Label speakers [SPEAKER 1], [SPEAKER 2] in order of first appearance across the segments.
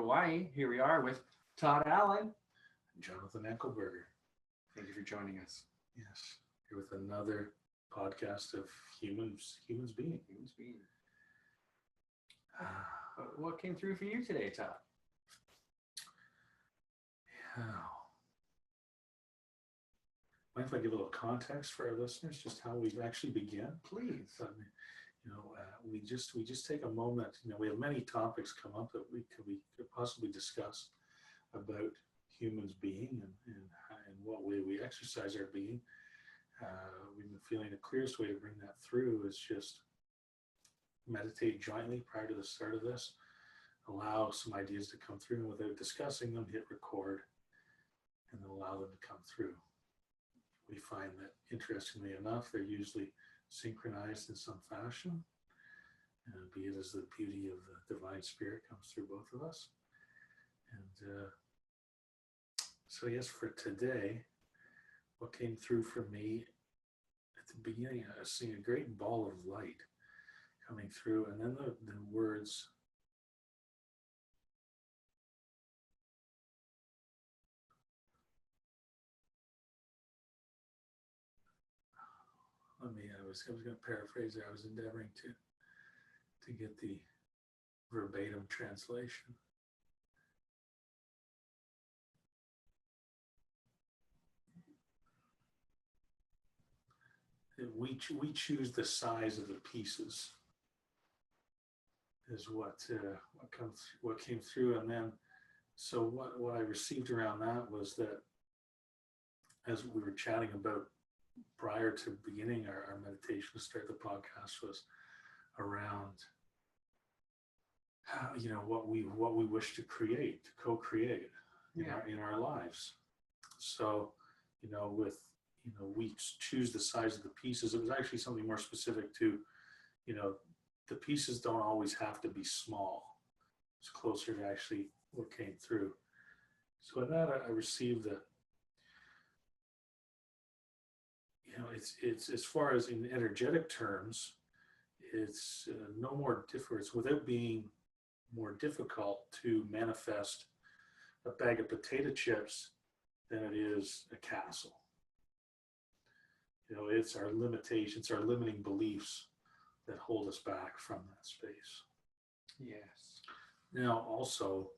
[SPEAKER 1] Kaua'i. Here we are with Todd Allen.
[SPEAKER 2] Jonathan Enkelberger.
[SPEAKER 1] Thank you for joining us.
[SPEAKER 2] Yes, here with another podcast of humans being.
[SPEAKER 1] Humans being. What came through for you today, Todd?
[SPEAKER 2] Yeah. Mind if I give a little context for our listeners, just how we actually began?
[SPEAKER 1] Please.
[SPEAKER 2] We just take a moment. We have many topics come up that we could possibly discuss about humans being and what way we exercise our being. We've been feeling the clearest way to bring that through is just meditate jointly prior to the start of this, allow some ideas to come through, and without discussing them, hit record, and then allow them to come through. We find that, interestingly enough, they're usually synchronized in some fashion, be it as the beauty of the divine spirit comes through both of us. And so yes, for today, what came through for me at the beginning, I was seeing a great ball of light coming through, and then the words, I was going to paraphrase there. I was endeavoring to get the verbatim translation. We choose the size of the pieces is what came through. And then so what I received around that was that, as we were chatting about prior to beginning our meditation to start the podcast, was around how, what we wish to create, to co-create in our lives. So we choose the size of the pieces. It was actually something more specific to, the pieces don't always have to be small. It's closer to actually what came through. So in that, I received that, it's as far as in energetic terms, it's no more difference without being more difficult to manifest a bag of potato chips than it is a castle. It's our limitations, our limiting beliefs that hold us back from that space.
[SPEAKER 1] Yes.
[SPEAKER 2] Now, also,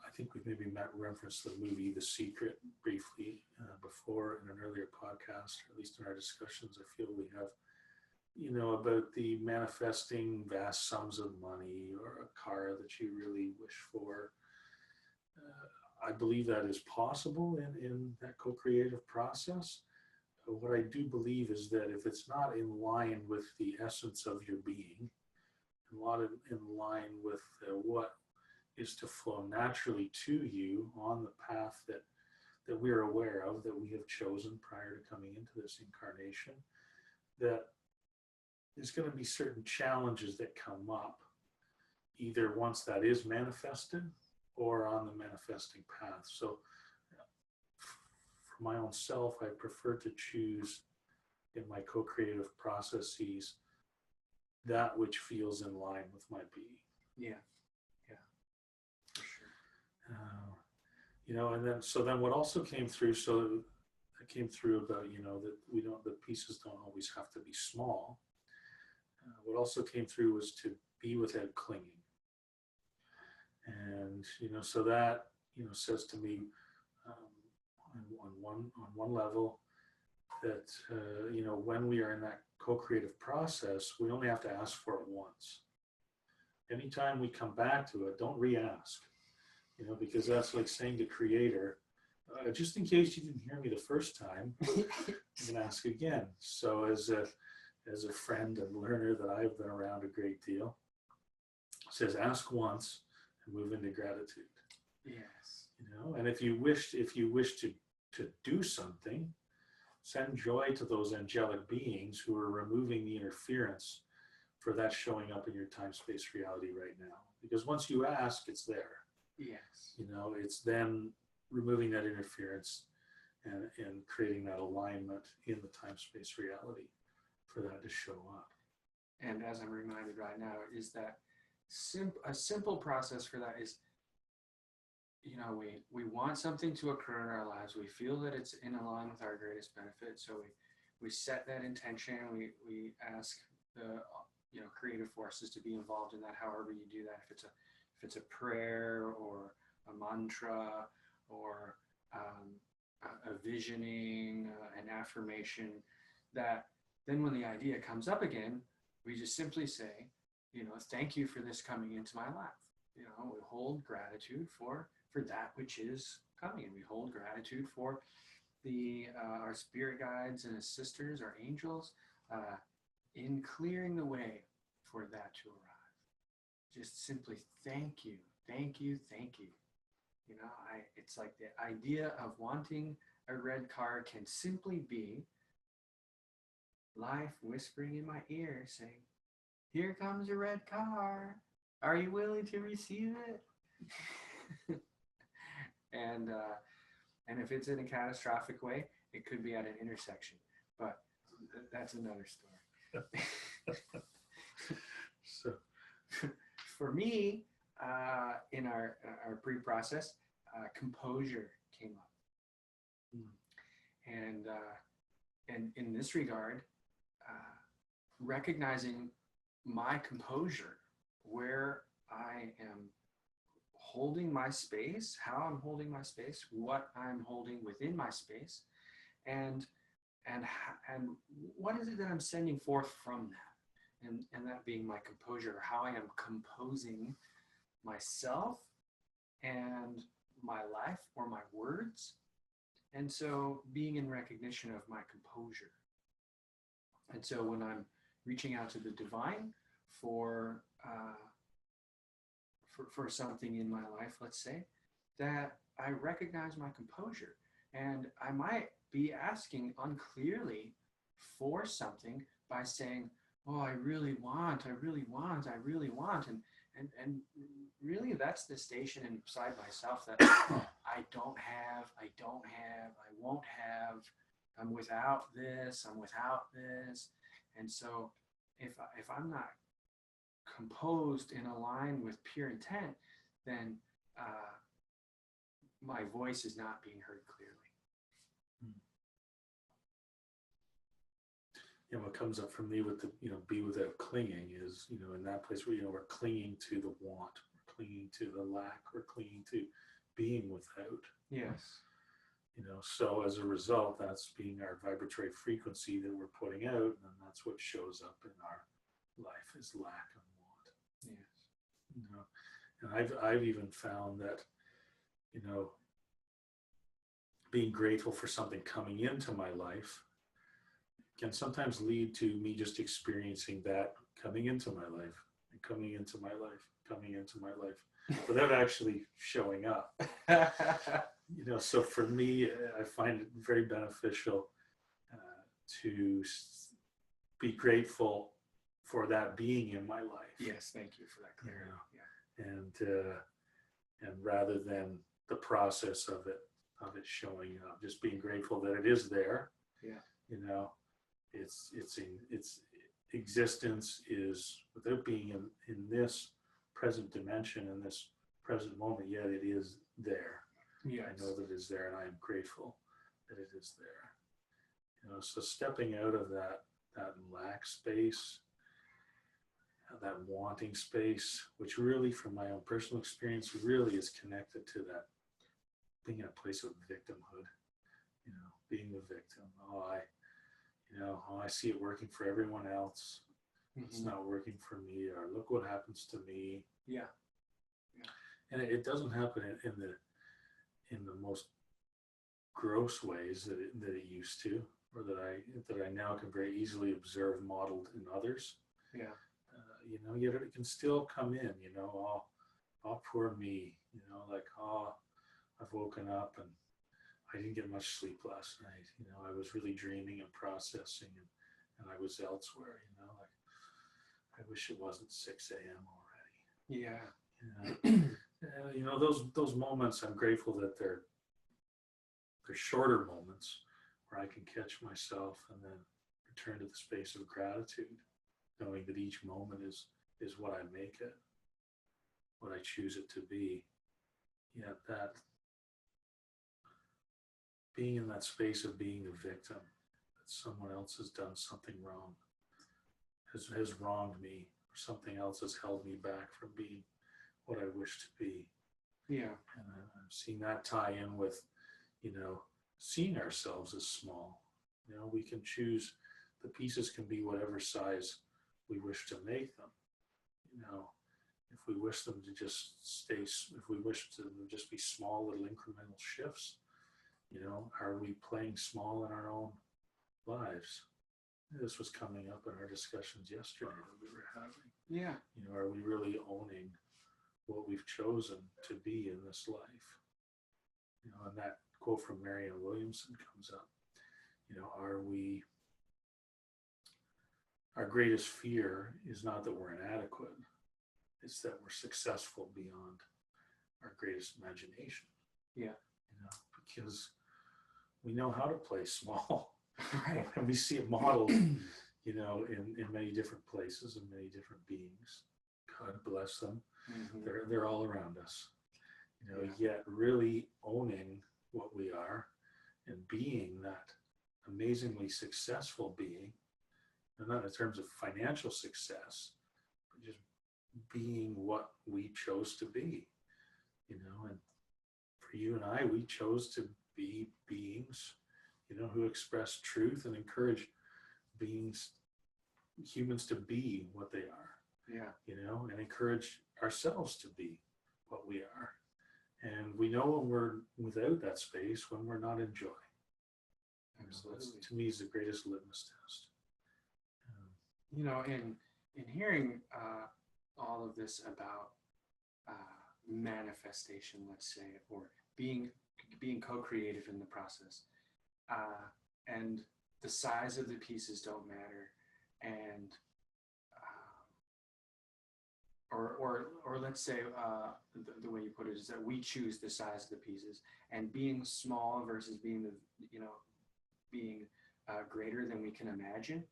[SPEAKER 2] I think we've maybe referenced the movie The Secret briefly before in an earlier podcast, or at least in our discussions. I feel we have, about the manifesting vast sums of money or a car that you really wish for. I believe that is possible in that co-creative process. What I do believe is that if it's not in line with the essence of your being, in line with what is to flow naturally to you on the path that we're aware of, that we have chosen prior to coming into this incarnation, that there's going to be certain challenges that come up, either once that is manifested or on the manifesting path. So for my own self, I prefer to choose in my co-creative processes that which feels in line with my being.
[SPEAKER 1] Yeah, for
[SPEAKER 2] sure. And then what also came through, so it came through about, that the pieces don't always have to be small. What also came through was to be without clinging. And, so that, says to me, on one level, that, when we are in that co-creative process, we only have to ask for it once. Anytime we come back to it, don't re-ask, because that's like saying to Creator, just in case you didn't hear me the first time, you can ask again. So as a friend and learner that I've been around a great deal, it says ask once and move into gratitude.
[SPEAKER 1] Yes.
[SPEAKER 2] And if you wish to do something, send joy to those angelic beings who are removing the interference for that showing up in your time-space reality right now. Because once you ask, it's there.
[SPEAKER 1] Yes.
[SPEAKER 2] It's then removing that interference and creating that alignment in the time-space reality for that to show up.
[SPEAKER 1] And as I'm reminded right now, is that a simple process for that is we want something to occur in our lives. We feel that it's in line with our greatest benefit. So we set that intention. We ask the creative forces to be involved in that. However you do that, if it's a prayer or a mantra or a visioning, an affirmation, that then when the idea comes up again, we just simply say, thank you for this coming into my life. We hold gratitude for that which is coming, and we hold gratitude for our spirit guides and assisters, our angels, in clearing the way for that to arrive. Just simply thank you, thank you, thank you. It's like the idea of wanting a red car can simply be life whispering in my ear saying, here comes a red car. Are you willing to receive it? And if it's in a catastrophic way, it could be at an intersection, but that's another story.
[SPEAKER 2] So
[SPEAKER 1] for me, in our pre-process, composure came up. And in this regard, recognizing my composure, where I am holding my space, how I'm holding my space, what I'm holding within my space, and what is it that I'm sending forth from that, and that being my composure, how I am composing myself and my life or my words. And so being in recognition of my composure. And so when I'm reaching out to the divine for something in my life, let's say, that I recognize my composure, and I might be asking unclearly for something by saying, oh, I really want, and really that's the station inside myself that I don't have, I won't have, I'm without this. And so if I'm not composed and aligned with pure intent, then my voice is not being heard clearly.
[SPEAKER 2] And what comes up for me with the, be without clinging is, in that place where, we're clinging to the want, we're clinging to the lack, we're clinging to being without.
[SPEAKER 1] Yes.
[SPEAKER 2] So as a result, that's being our vibratory frequency that we're putting out, and that's what shows up in our life is lack and want.
[SPEAKER 1] Yes.
[SPEAKER 2] And I've even found that, being grateful for something coming into my life can sometimes lead to me just experiencing that coming into my life and coming into my life without actually showing up. So for me, I find it very beneficial to be grateful for that being in my life.
[SPEAKER 1] Yes, thank you for that clarity.
[SPEAKER 2] And rather than the process of it showing up, just being grateful that it is there. Its existence is, without being in this present dimension, in this present moment, yet it is there.
[SPEAKER 1] Yes.
[SPEAKER 2] I know that it is there, and I am grateful that it is there. So stepping out of that lack space, that wanting space, which really, from my own personal experience, really is connected to that being in a place of victimhood. Being the victim. I see it working for everyone else. Mm-hmm. It's not working for me, or look what happens to me.
[SPEAKER 1] Yeah.
[SPEAKER 2] And it doesn't happen in the most gross ways that it used to, or that I now can very easily observe modeled in others.
[SPEAKER 1] Yeah.
[SPEAKER 2] Yet it can still come in. Oh, poor me. I've woken up and I didn't get much sleep last night. I was really dreaming and processing, and I was elsewhere. I wish it wasn't 6 a.m.
[SPEAKER 1] already.
[SPEAKER 2] Yeah. Those moments, I'm grateful that they're shorter moments where I can catch myself and then return to the space of gratitude, knowing that each moment is what I make it, what I choose it to be. Yet that being in that space of being a victim, that someone else has done something wrong, has wronged me, or something else has held me back from being what I wish to be.
[SPEAKER 1] Yeah.
[SPEAKER 2] And I'm seeing that tie in with, seeing ourselves as small. We can choose, the pieces can be whatever size we wish to make them. If we wish them to just if we wish them to just be small little incremental shifts, are we playing small in our own lives? This was coming up in our discussions yesterday that we were having.
[SPEAKER 1] Yeah.
[SPEAKER 2] Are we really owning what we've chosen to be in this life? And that quote from Marianne Williamson comes up. Our greatest fear is not that we're inadequate, it's that we're successful beyond our greatest imagination.
[SPEAKER 1] Yeah.
[SPEAKER 2] Because we know how to play small.
[SPEAKER 1] Right.
[SPEAKER 2] And we see it modeled, in many different places and many different beings. God bless them.
[SPEAKER 1] Mm-hmm.
[SPEAKER 2] They're all around us.
[SPEAKER 1] Yeah.
[SPEAKER 2] Yet really owning what we are and being that amazingly successful being, and not in terms of financial success, but just being what we chose to be, and for you and I, we chose to be beings, who express truth and encourage humans to be what they are.
[SPEAKER 1] Yeah.
[SPEAKER 2] And encourage ourselves to be what we are. And we know when we're without that space, when we're not in joy.
[SPEAKER 1] Absolutely.
[SPEAKER 2] That's, to me, is the greatest litmus test.
[SPEAKER 1] In hearing all of this about manifestation, let's say, or being co-creative in the process, and the size of the pieces don't matter, and or let's say the way you put it is that we choose the size of the pieces, and being small versus being being greater than we can imagine.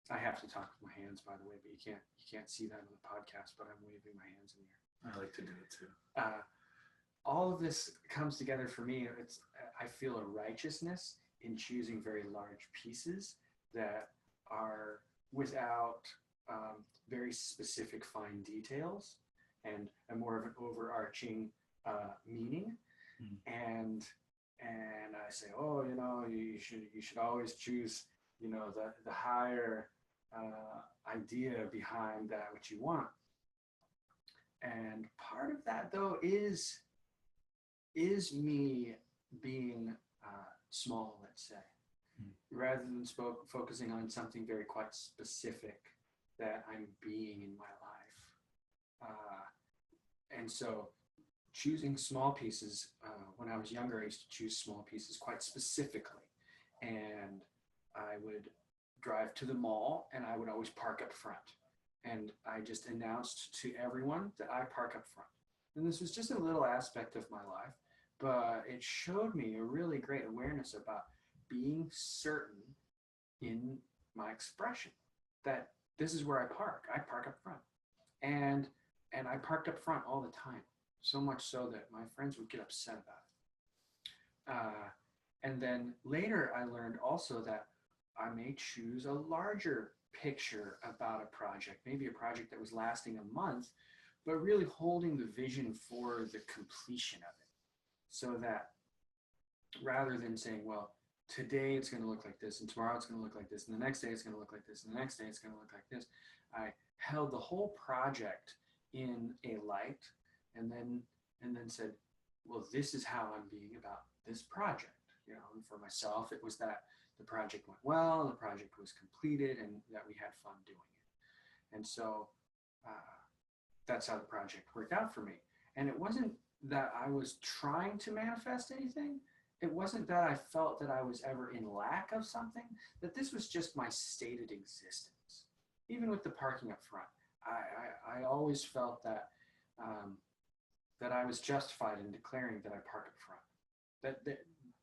[SPEAKER 1] I have to talk with my hands, by the way, but you can't see that on the podcast, but I'm waving my hands in the air.
[SPEAKER 2] I like to do it too.
[SPEAKER 1] All of this comes together for me. I feel a righteousness in choosing very large pieces that are without very specific fine details and a more of an overarching meaning. And I say, you should always choose, the higher idea behind that which you want. And part of that, though, is me being small, let's say, rather than focusing on something very quite specific that I'm being in my life. And so choosing small pieces, when I was younger, I used to choose small pieces quite specifically. And I would drive to the mall and I would always park up front. And I just announced to everyone that I park up front. And this was just a little aspect of my life, but it showed me a really great awareness about being certain in my expression that this is where I park up front. And I parked up front all the time, so much so that my friends would get upset about it. And then later I learned also that I may choose a larger picture about a project, maybe a project that was lasting a month, but really holding the vision for the completion of it. So that rather than saying, well, today it's going to look like this, and tomorrow it's going to look like this, and the next day it's going to look like this, and the next day it's going to look like this, I held the whole project in a light and then said, well, this is how I'm being about this project. And for myself, it was that the project went well, the project was completed, and that we had fun doing it. And so that's how the project worked out for me. And it wasn't that I was trying to manifest anything. It wasn't that I felt that I was ever in lack of something, that this was just my stated existence. Even with the parking up front, I always felt that that I was justified in declaring that I park up front.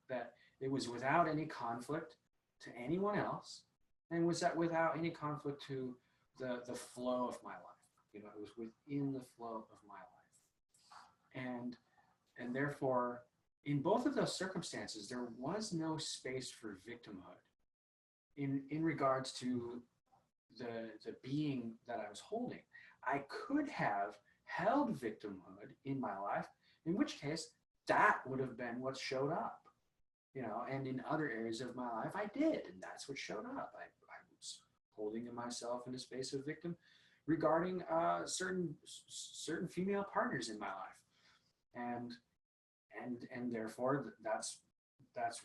[SPEAKER 1] That it was without any conflict to anyone else, and was that without any conflict to the flow of my life. It was within the flow of my life. And and therefore, in both of those circumstances, there was no space for victimhood in regards to the being that I was holding. I could have held victimhood in my life, in which case that would have been what showed up, and in other areas of my life I did, and that's what showed up. I was holding myself in a space of victim regarding certain female partners in my life, and therefore that's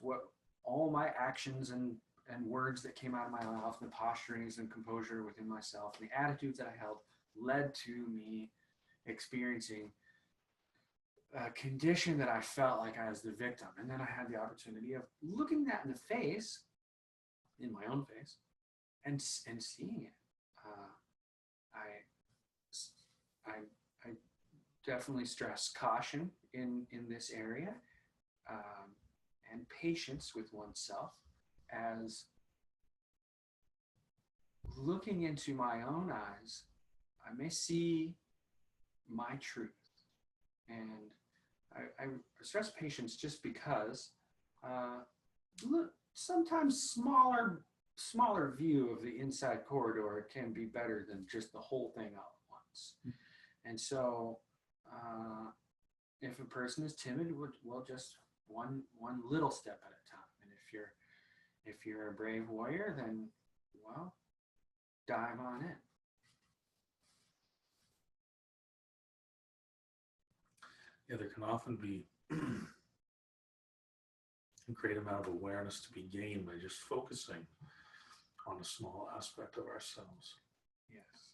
[SPEAKER 1] what all my actions and words that came out of my mouth, the posturings and composure within myself, and the attitudes that I held led to me experiencing a condition that I felt like I was the victim. And then I had the opportunity of looking that in the face, in my own face, and seeing it. I definitely stress caution in this area, and patience with oneself, as looking into my own eyes, I may see my truth. And I stress patience just because sometimes smaller view of the inside corridor can be better than just the whole thing all at once. And so if a person is timid, we'll just one little step at a time. And if you're a brave warrior, then, well, dive on in.
[SPEAKER 2] Yeah, there can often be a great amount of awareness to be gained by just focusing on a small aspect of ourselves.
[SPEAKER 1] Yes.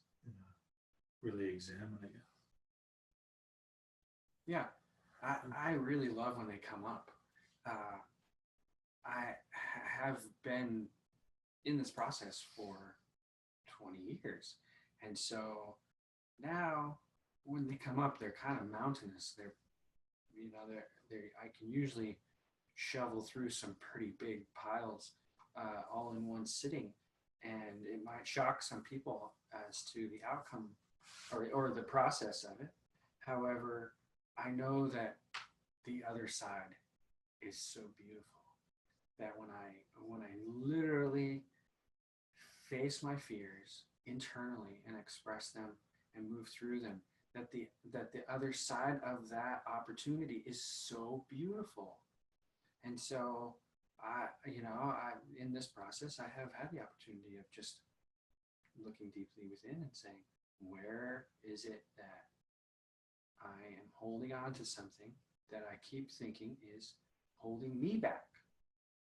[SPEAKER 2] Really examining it.
[SPEAKER 1] Yeah, I really love when they come up. I have been in this process for 20 years. And so now when they come up, they're kind of mountainous. I can usually shovel through some pretty big piles all in one sitting. And it might shock some people as to the outcome or the process of it. However, I know that the other side is so beautiful that when I literally face my fears internally and express them and move through them, that the other side of that opportunity is so beautiful. And so I in this process, I have had the opportunity of just looking deeply within and saying, where is it that I am holding on to something that I keep thinking is holding me back?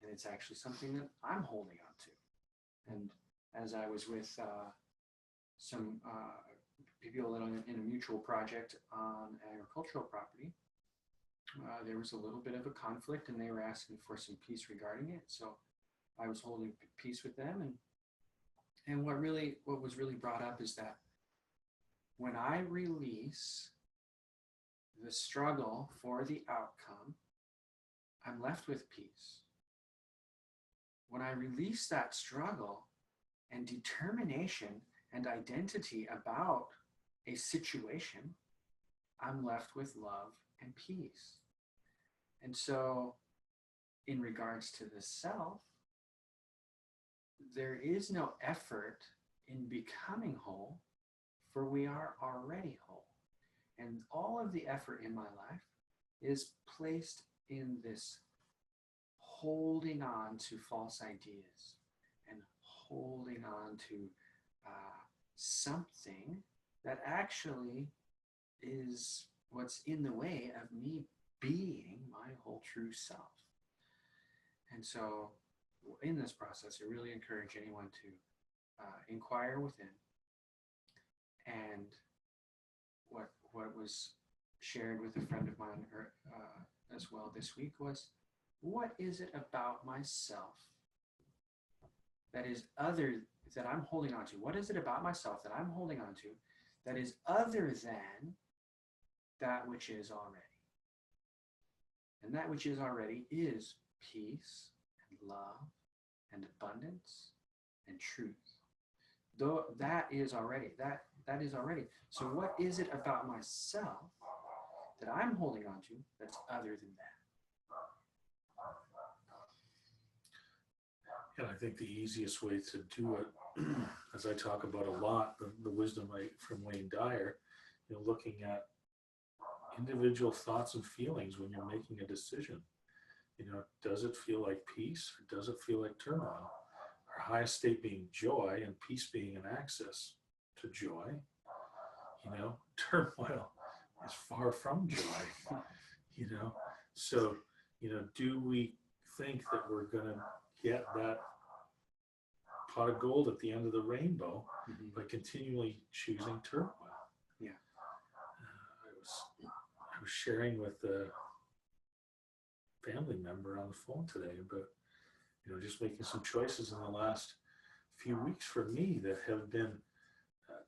[SPEAKER 1] And it's actually something that I'm holding on to. And as I was with some people in a mutual project on agricultural property, there was a little bit of a conflict, and they were asking for some peace regarding it. So I was holding peace with them, and what was really brought up is that when I release the struggle for the outcome, I'm left with peace. When I release that struggle and determination and identity about a situation, I'm left with love and peace. And so, in regards to the self, there is no effort in becoming whole, for we are already whole. And all of the effort in my life is placed in this holding on to false ideas and holding on to something that actually is what's in the way of me being my whole true self. And so in this process, I really encourage anyone to inquire within. And what was shared with a friend of mine as well this week was, what is it about myself that is that I'm holding on to? What is it about myself that I'm holding on to that is other than that which is already? And that which is already is peace and love and abundance and truth. Though that is already. So what is it about myself that I'm holding on to that's other than that?
[SPEAKER 2] And I think the easiest way to do it, as I talk about a lot, the wisdom from Wayne Dyer, looking at individual thoughts and feelings when you're making a decision. Does it feel like peace or does it feel like turmoil? Our highest state being joy and peace being an access to joy. Turmoil is far from joy. So, do we think that we're going to get that pot of gold at the end of the rainbow by continually choosing turmoil?
[SPEAKER 1] Yeah.
[SPEAKER 2] I was sharing with a family member on the phone today about, just making some choices in the last few weeks for me that have been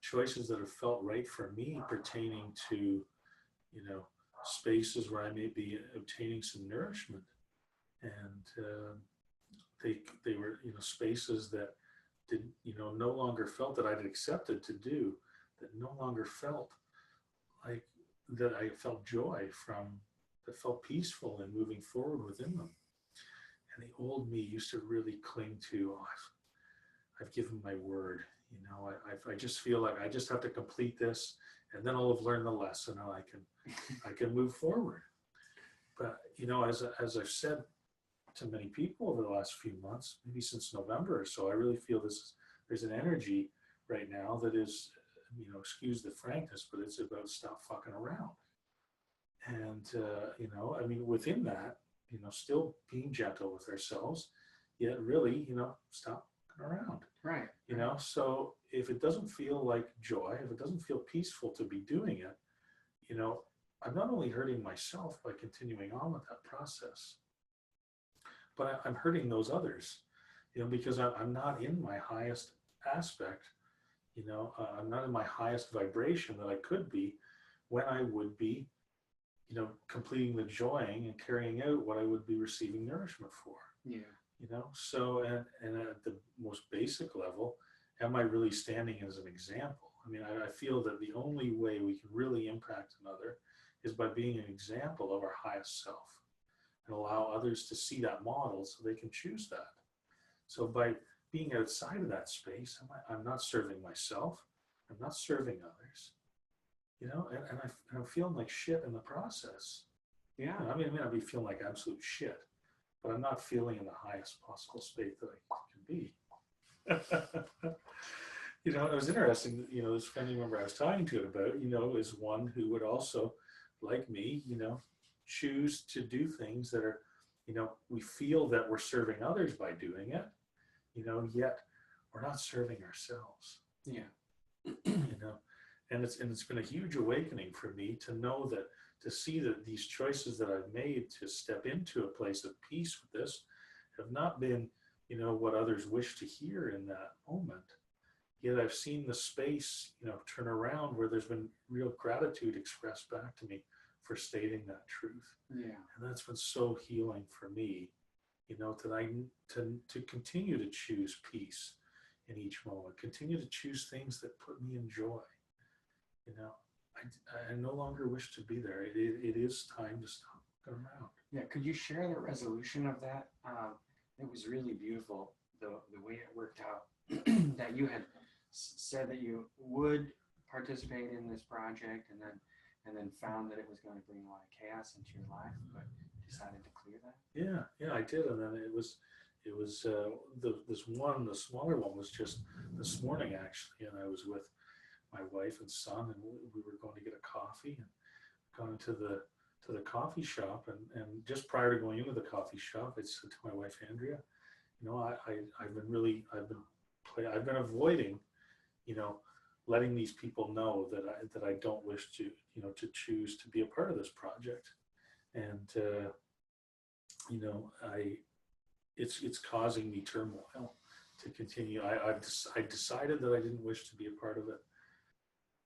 [SPEAKER 2] choices that have felt right for me, pertaining to, spaces where I may be obtaining some nourishment. And they were, spaces that did, no longer felt that I'd accepted to do, that no longer felt like that I felt joy from, that felt peaceful in moving forward within them. And the old me used to really cling to, I've given my word, I just feel like I just have to complete this, and then I'll have learned the lesson, and I can move forward. But as I've said to many people over the last few months, maybe since November or so, I really feel there's an energy right now that is, excuse the frankness, but it's about stop fucking around. And within that, still being gentle with ourselves, yet really, stop fucking around.
[SPEAKER 1] Right.
[SPEAKER 2] So if it doesn't feel like joy, if it doesn't feel peaceful to be doing it, I'm not only hurting myself by continuing on with that process, but I'm hurting those others, because I'm not in my highest aspect, I'm not in my highest vibration that I could be when I would be, completing the joying and carrying out what I would be receiving nourishment for.
[SPEAKER 1] Yeah.
[SPEAKER 2] So, and at the most basic level, am I really standing as an example? I feel that the only way we can really impact another is by being an example of our highest self, and allow others to see that model so they can choose that. So by being outside of that space, I'm not serving myself, I'm not serving others, and I'm feeling like shit in the process.
[SPEAKER 1] Yeah.
[SPEAKER 2] I may not be feeling like absolute shit, but I'm not feeling in the highest possible state that I can be. It was interesting, this family member I was talking to it about, is one who would also, like me, choose to do things that are, we feel that we're serving others by doing it, yet we're not serving ourselves.
[SPEAKER 1] Yeah.
[SPEAKER 2] And it's been a huge awakening for me to know that, to see that these choices that I've made to step into a place of peace with this have not been, what others wish to hear in that moment. Yet I've seen the space, turn around where there's been real gratitude expressed back to me for stating that truth.
[SPEAKER 1] Yeah.
[SPEAKER 2] And that's been so healing for me, to continue to choose peace in each moment, continue to choose things that put me in joy. I no longer wish to be there. It is time to stop going around.
[SPEAKER 1] Yeah. Could you share the resolution of that? It was really beautiful, the way it worked out. That you had said that you would participate in this project, and then found that it was going to bring a lot of chaos into your life, but decided to clear that.
[SPEAKER 2] Yeah, I did. And then it was the smaller one was just this morning actually, and I was with my wife and son, and we were going to get a coffee, and gone to the coffee shop, and just prior to going into the coffee shop, I said to my wife Andrea, I've been avoiding, letting these people know that I don't wish to, to choose to be a part of this project. And, it's causing me turmoil to continue. I decided that I didn't wish to be a part of it.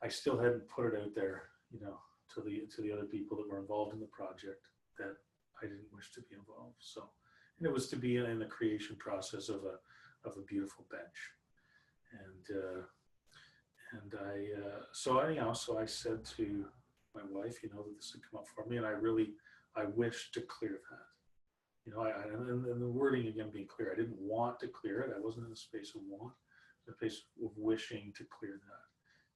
[SPEAKER 2] I still hadn't put it out there, to the other people that were involved in the project, that I didn't wish to be involved. So, and it was to be in the creation process of a beautiful bench. So I said to my wife, you know, that this had come up for me, and I wish to clear that. You know, and the wording again being clear, I didn't want to clear it. I wasn't in a space of want, a space of wishing to clear that.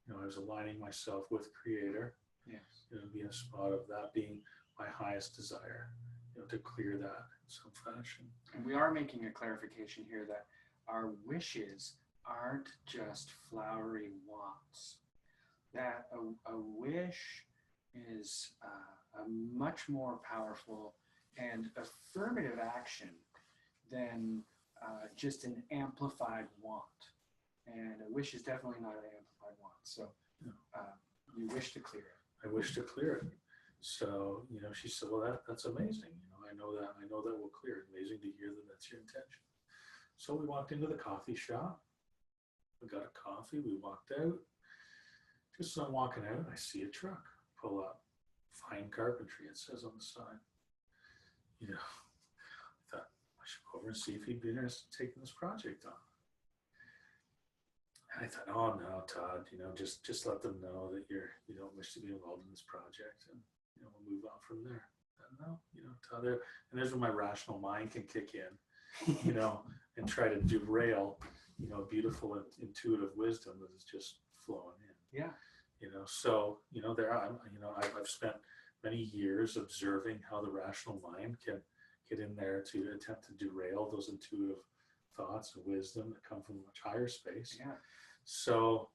[SPEAKER 2] You know, I was aligning myself with Creator.
[SPEAKER 1] Yes.
[SPEAKER 2] You know, be in a spot of that being my highest desire, you know, to clear that in some fashion.
[SPEAKER 1] And we are making a clarification here that our wishes aren't just flowery wants. That a wish is a much more powerful and affirmative action than just an amplified want. And a wish is definitely not an amplified want. So you wish to clear it.
[SPEAKER 2] I wish to clear it. So, you know, she said, well, that's amazing. You know, I know that will clear it. Amazing to hear that that's your intention. So we walked into the coffee shop. We got a coffee. We walked out. Just as I'm walking out, I see a truck pull up. Fine carpentry, it says on the side. You know, I thought I should go over and see if he'd be interested in taking this project on. And I thought, oh no, Todd, you know, just let them know that you don't wish to be involved in this project, and you know, we'll move on from there. And no, you know, Todd, and there's where my rational mind can kick in, you know, and try to derail, you know, beautiful intuitive wisdom that is just flowing in.
[SPEAKER 1] Yeah.
[SPEAKER 2] You know, so you know, I've spent many years observing how the rational mind can get in there to attempt to derail those intuitive thoughts and wisdom that come from a much higher space.
[SPEAKER 1] Yeah.
[SPEAKER 2] So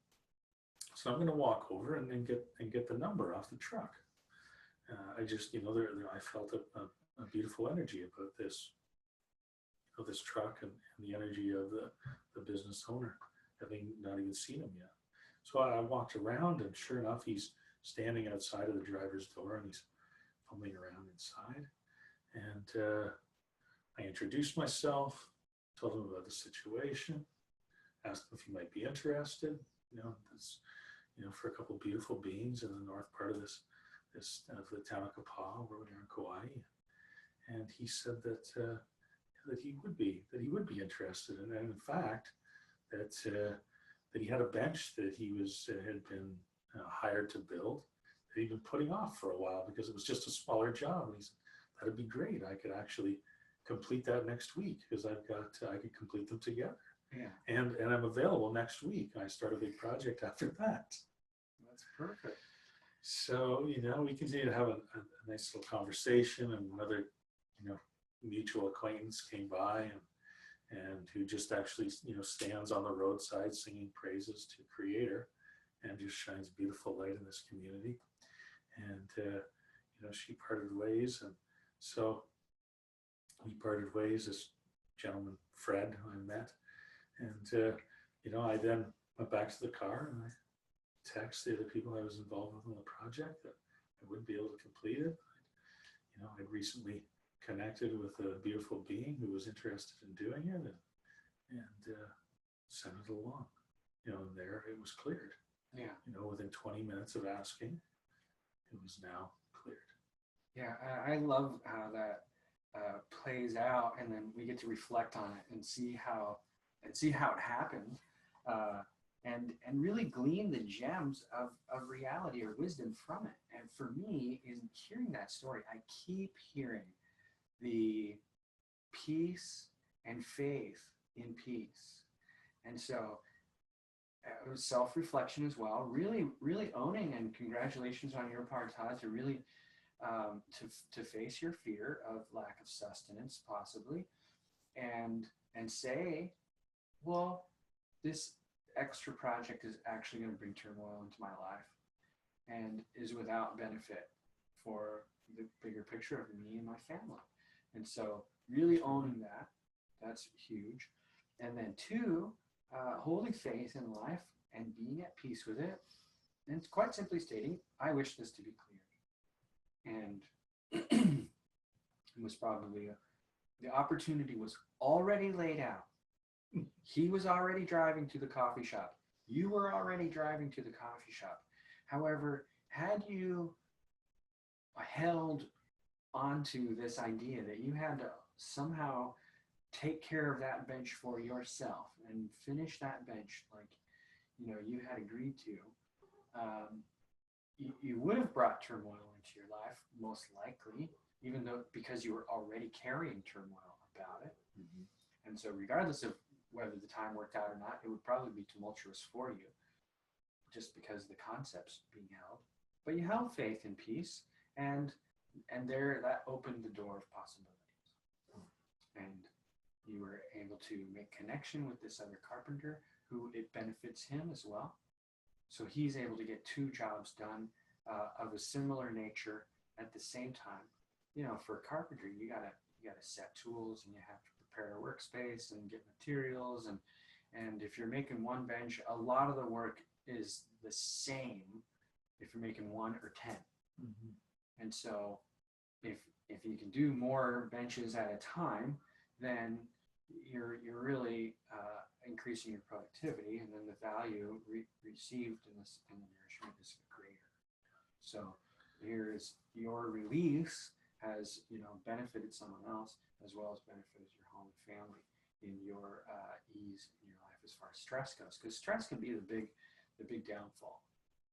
[SPEAKER 2] I'm going to walk over and then get the number off the truck. I just, you know, I felt a beautiful energy about this, you know, this truck and the energy of the business owner, having not even seen him yet. So I walked around, and sure enough, he's standing outside of the driver's door, and he's fumbling around inside. And I introduced myself, told him about the situation, asked him if he might be interested, you know, for a couple of beautiful beings in the north part of this the town of Kaua'i, where we are in Kaua'i. And he said that he would be interested, and in fact that he had a bench that he had been hired to build that he'd been putting off for a while because it was just a smaller job. And he said, that'd be great. I could actually complete that next week because I could complete them together.
[SPEAKER 1] Yeah.
[SPEAKER 2] And I'm available next week. I start a big project after that.
[SPEAKER 1] That's perfect.
[SPEAKER 2] So, you know, we continue to have a nice little conversation, and another, you know, mutual acquaintance came by and who just actually, you know, stands on the roadside singing praises to Creator and just shines beautiful light in this community. And, you know, she parted ways. And so we parted ways, this gentleman, Fred, who I met. And, you know, I then went back to the car and I texted the other people I was involved with on the project that I wouldn't be able to complete it. You know, I'd recently connected with a beautiful being who was interested in doing it, and sent it along. You know, and there it was cleared.
[SPEAKER 1] Yeah.
[SPEAKER 2] You know, within 20 minutes of asking, it was now cleared.
[SPEAKER 1] Yeah, I love how that plays out, and then we get to reflect on it and see how it happened, and really glean the gems of reality or wisdom from it. And for me, in hearing that story, I keep hearing the peace and faith in peace. And so it was self-reflection as well, really, really owning, and congratulations on your part, Todd, to really to face your fear of lack of sustenance, possibly, and say, well, this extra project is actually going to bring turmoil into my life and is without benefit for the bigger picture of me and my family. And so really owning that's huge. And then two, holding faith in life and being at peace with it. And it's quite simply stating, I wish this to be cleared. And it was probably the opportunity was already laid out. He was already driving to the coffee shop. You were already driving to the coffee shop. However, had you held onto this idea that you had to somehow take care of that bench for yourself and finish that bench like, you know, you had agreed to, you would have brought turmoil into your life, most likely, even though because you were already carrying turmoil about it.
[SPEAKER 3] Mm-hmm.
[SPEAKER 1] And so regardless of whether the time worked out or not, it would probably be tumultuous for you just because the concept's being held. But you held faith and peace, and there that opened the door of possibilities. And you were able to make connection with this other carpenter who it benefits him as well. So he's able to get two jobs done of a similar nature at the same time. You know, for a carpenter, you gotta set tools, and you have to prepare a workspace and get materials, and if you're making one bench, a lot of the work is the same if you're making 1 or 10.
[SPEAKER 3] Mm-hmm.
[SPEAKER 1] And so if you can do more benches at a time, then you're really increasing your productivity, and then the value received in the nourishment is greater. So here is your release has benefited someone else as well as benefited your home and family in your ease in your life as far as stress goes, because stress can be the big downfall.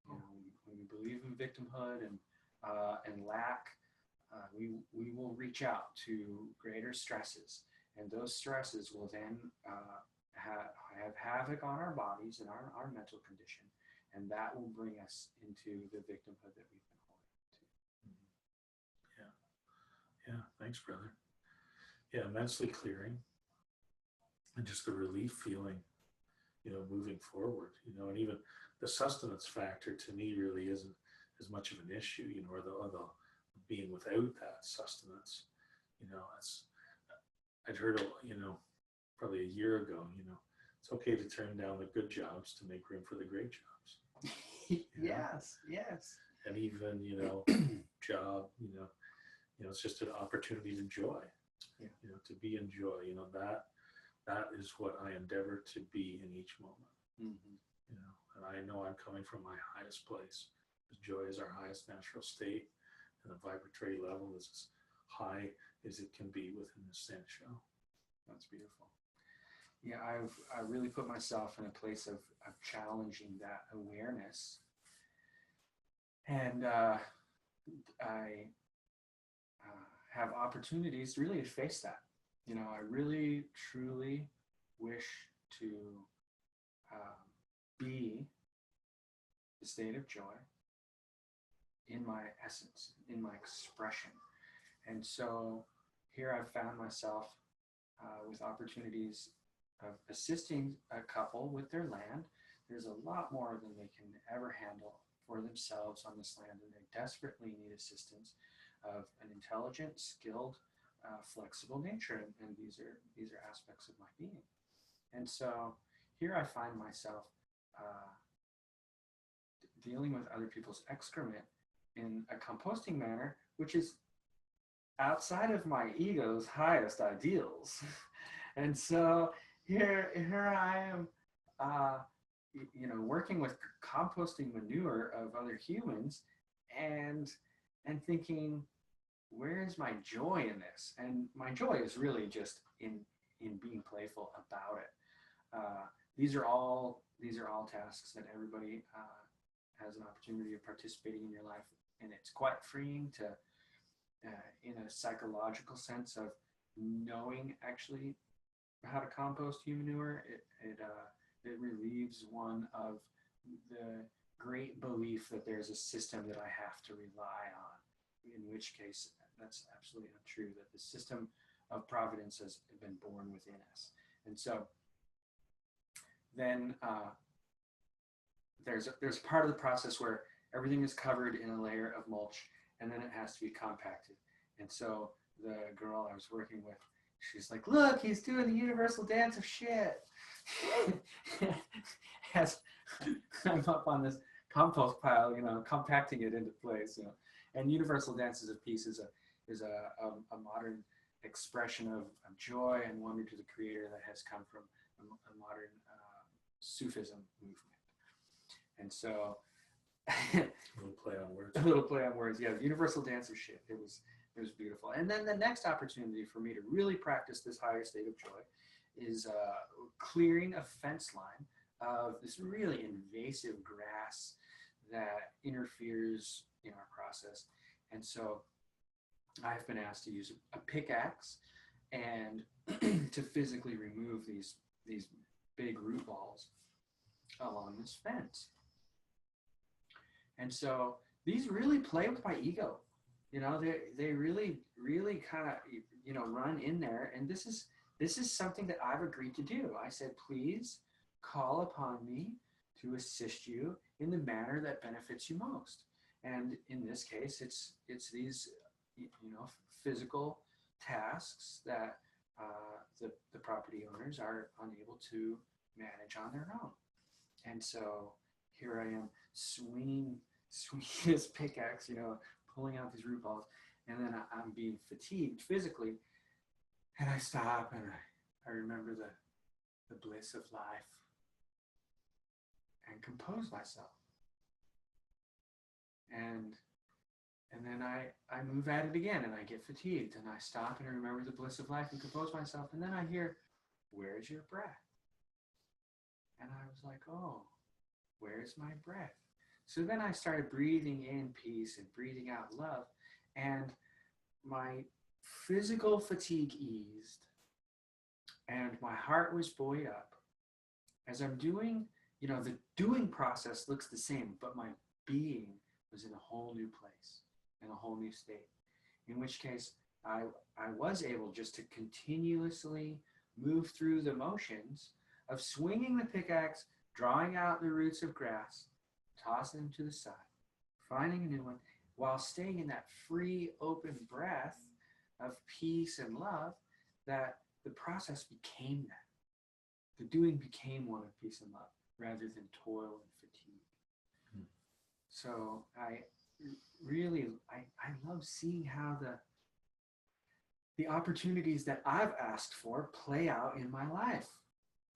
[SPEAKER 1] When we believe in victimhood and lack, we will reach out to greater stresses, and those stresses will then have havoc on our bodies and our mental condition, and that will bring us into the victimhood that we've been holding to.
[SPEAKER 2] Yeah, thanks, brother. Yeah, immensely clearing, and just the relief feeling, moving forward, and even the sustenance factor to me really isn't as much of an issue, or the being without that sustenance. I'd heard, probably a year ago, it's okay to turn down the good jobs to make room for the great jobs.
[SPEAKER 1] Yes.
[SPEAKER 2] And even, job, it's just an opportunity to joy, to be in joy, that is what I endeavor to be in each moment.
[SPEAKER 1] Mm-hmm.
[SPEAKER 2] And I know I'm coming from my highest place. Joy is our highest natural state, and the vibratory level is as high as it can be within the sense show.
[SPEAKER 1] That's beautiful. Yeah, I really put myself in a place of challenging that awareness, and I have opportunities really to face that. I really truly wish to be the state of joy in my essence, in my expression. And so here I've found myself with opportunities of assisting a couple with their land. There's a lot more than they can ever handle for themselves on this land, and they desperately need assistance of an intelligent, skilled, flexible nature, and these are aspects of my being. And so here I find myself dealing with other people's excrement in a composting manner, which is outside of my ego's highest ideals. And so here I am, working with composting manure of other humans, and thinking, where is my joy in this? And my joy is really just in being playful about it. These are all tasks that everybody has an opportunity of participating in your life, and it's quite freeing to, in a psychological sense of knowing actually how to compost human manure. It relieves one of the great belief that there's a system that I have to rely on, in which case that's absolutely untrue, that the system of providence has been born within us. And so then there's a part of the process where everything is covered in a layer of mulch, and then it has to be compacted. And so the girl I was working with, she's like, look, he's doing the universal dance of shit. As I'm up on this compost pile, compacting it into place, And universal dance as a piece is a modern expression of joy and wonder to the Creator that has come from a modern Sufism movement. And so
[SPEAKER 2] A little play on words.
[SPEAKER 1] A little play on words, yeah. Universal dance of shit. It was beautiful. And then the next opportunity for me to really practice this higher state of joy is clearing a fence line of this really invasive grass that interferes in our process. And so I've been asked to use a pickaxe and to physically remove these big root balls along this fence. And so these really play with my ego. They really kind of run in there. And this is something that I've agreed to do. I said, please call upon me to assist you in the manner that benefits you most. And in this case, it's these physical tasks that the property owners are unable to manage on their own. And so here I am swinging this pickaxe, pulling out these root balls, and then I'm being fatigued physically, and I stop and I remember the bliss of life and compose myself. And then I move at it again, and I get fatigued, and I stop and I remember the bliss of life and compose myself, and then I hear, where's your breath? And I was like, oh, where's my breath? So then I started breathing in peace and breathing out love, and my physical fatigue eased, and my heart was buoyed up. As I'm doing, the doing process looks the same, but my being was in a whole new place, in a whole new state, in which case I was able just to continuously move through the motions of swinging the pickaxe, drawing out the roots of grass, tossing them to the side, finding a new one, while staying in that free, open breath of peace and love, that the process became that. The doing became one of peace and love rather than toil and fatigue. Mm. So I love seeing how the opportunities that I've asked for play out in my life.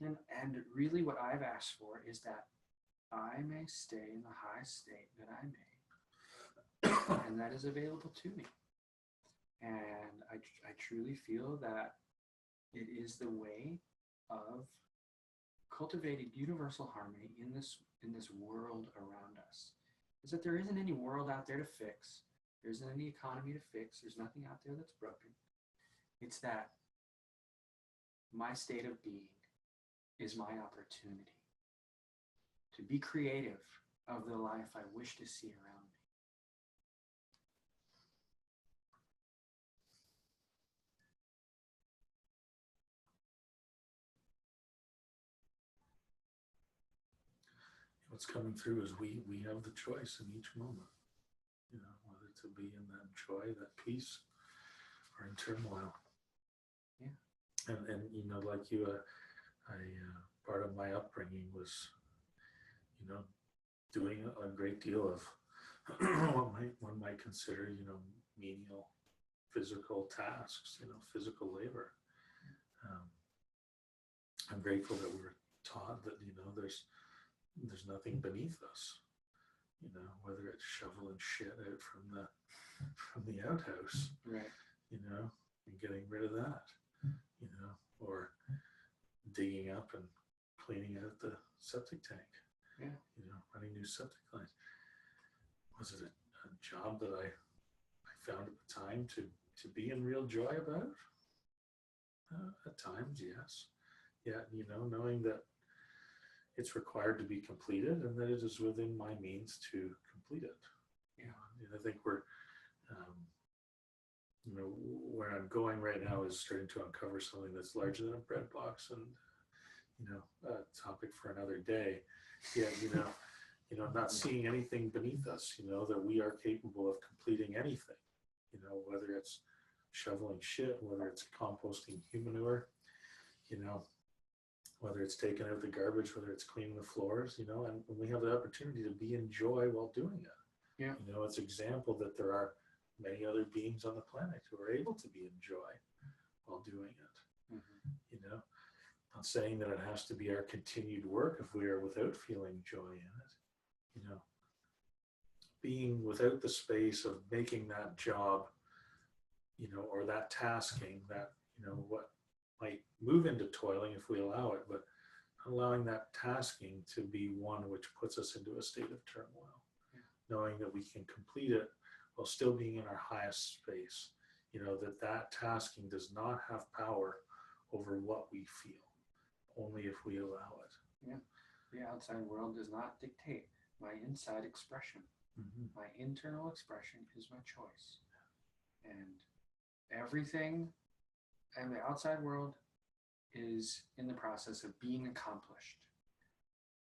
[SPEAKER 1] And really what I've asked for is that I may stay in the high state that I may, and that is available to me. And I truly feel that it is the way of cultivating universal harmony in this world around us. Is that there isn't any world out there to fix. There isn't any economy to fix. There's nothing out there that's broken. It's that my state of being is my opportunity to be creative of the life I wish to see around me.
[SPEAKER 2] What's coming through is we have the choice in each moment, whether to be in that joy, that peace, or in turmoil.
[SPEAKER 1] Yeah.
[SPEAKER 2] And like you, part of my upbringing was, doing a great deal of one might consider, menial physical tasks, physical labor. I'm grateful that we were taught that, there's nothing beneath us, whether it's shoveling shit out from the outhouse,
[SPEAKER 1] right,
[SPEAKER 2] and getting rid of that, or digging up and cleaning out the septic tank, running new septic lines. Was it a job that I found at the time to be in real joy about? At times, yes. Yeah, knowing that it's required to be completed and that it is within my means to complete it. And I think we're, where I'm going right now is starting to uncover something that's larger than a bread box, and a topic for another day. Yet, not seeing anything beneath us. That we are capable of completing anything. Whether it's shoveling shit, whether it's composting human manure, whether it's taking out the garbage, whether it's cleaning the floors, and we have the opportunity to be in joy while doing it.
[SPEAKER 1] Yeah.
[SPEAKER 2] It's an example that there are many other beings on the planet who are able to be in joy while doing it. Mm-hmm. Not saying that it has to be our continued work if we are without feeling joy in it. Being without the space of making that job, or that tasking, that, what might move into toiling if we allow it, but allowing that tasking to be one which puts us into a state of turmoil. knowing that we can complete it while still being in our highest space. That tasking does not have power over what we feel, only if we allow it.
[SPEAKER 1] Yeah. The outside world does not dictate my inside expression. My internal expression is my choice. And everything in the outside world is in the process of being accomplished.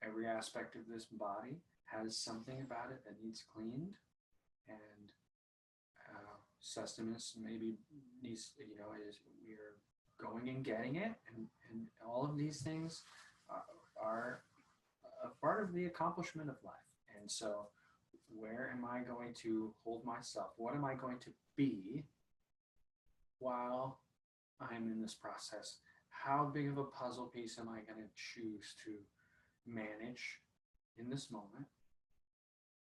[SPEAKER 1] Every aspect of this body has something about it that needs cleaned, and sustenance maybe needs, is we're going and getting it, and all of these things are a part of the accomplishment of life. And so, where am I going to hold myself? What am I going to be while I'm in this process? How big of a puzzle piece am I going to choose to manage in this moment?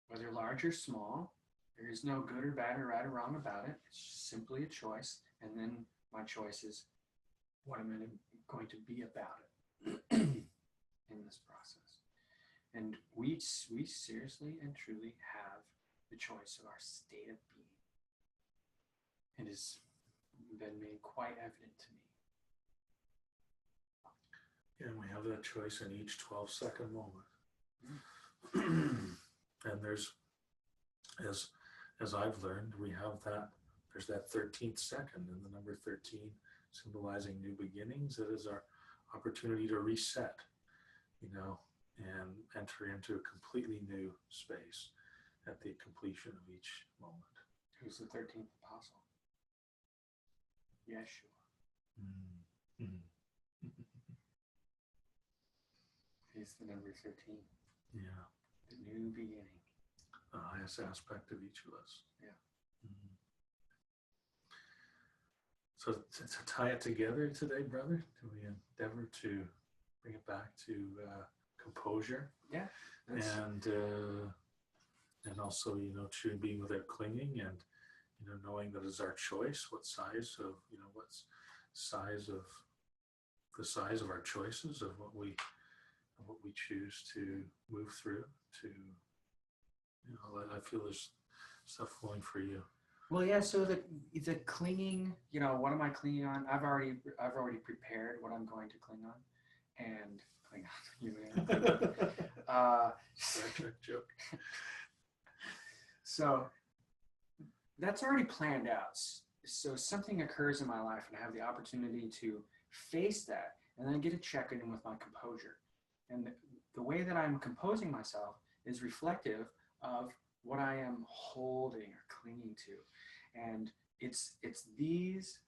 [SPEAKER 1] Whether large or small, there is no good or bad or right or wrong about it. It's just simply a choice. And then my choice is what am I going to be about it in this process. And we seriously and truly have the choice of our state of being. It has been made quite evident to me.
[SPEAKER 2] And we have that choice in each 12-second moment. And there's, as I've learned, we have there's that 13th second, and the number 13 symbolizing new beginnings. It is our opportunity to reset, and enter into a completely new space at the completion of each moment.
[SPEAKER 1] Who's the 13th apostle? Yeshua. He's the number 13.
[SPEAKER 2] Yeah.
[SPEAKER 1] The new beginning.
[SPEAKER 2] The highest aspect of each of us.
[SPEAKER 1] Yeah.
[SPEAKER 2] So to tie it together today, brother, do we endeavor to bring it back to composure?
[SPEAKER 1] Yeah.
[SPEAKER 2] And also, to being without clinging, and knowing that it's our choice what size of the size of our choices of what we choose to move through. I feel there's stuff flowing for you.
[SPEAKER 1] Well, yeah. So the clinging, what am I clinging on? I've already prepared what I'm going to cling on, and cling on.
[SPEAKER 2] Star Trek joke.
[SPEAKER 1] So that's already planned out. So something occurs in my life, and I have the opportunity to face that, and then get a check in with my composure. And the way that I'm composing myself is reflective of what I am holding or clinging to. And it's these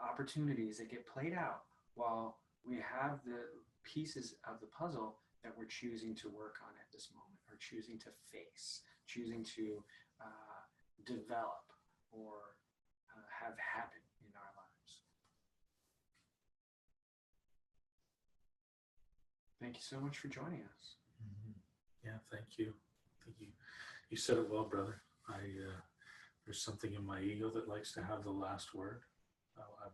[SPEAKER 1] opportunities that get played out while we have the pieces of the puzzle that we're choosing to work on at this moment, or choosing to face, choosing to develop or have happen in our lives. Thank you so much for joining us.
[SPEAKER 2] Yeah, thank you. You said it well, brother. There's something in my ego that likes to have the last word. I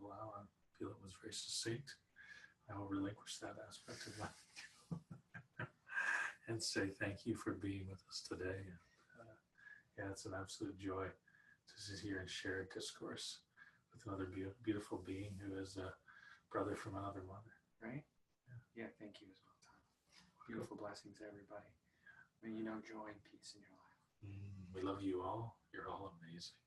[SPEAKER 2] feel it was very succinct. I will relinquish that aspect of my ego and say thank you for being with us today. It's an absolute joy to sit here and share a discourse with another beautiful being who is a brother from another mother.
[SPEAKER 1] Right? Yeah, thank you as well, Tom. Beautiful blessings, everybody. May you know joy and peace in your life.
[SPEAKER 2] We love you all. You're all amazing.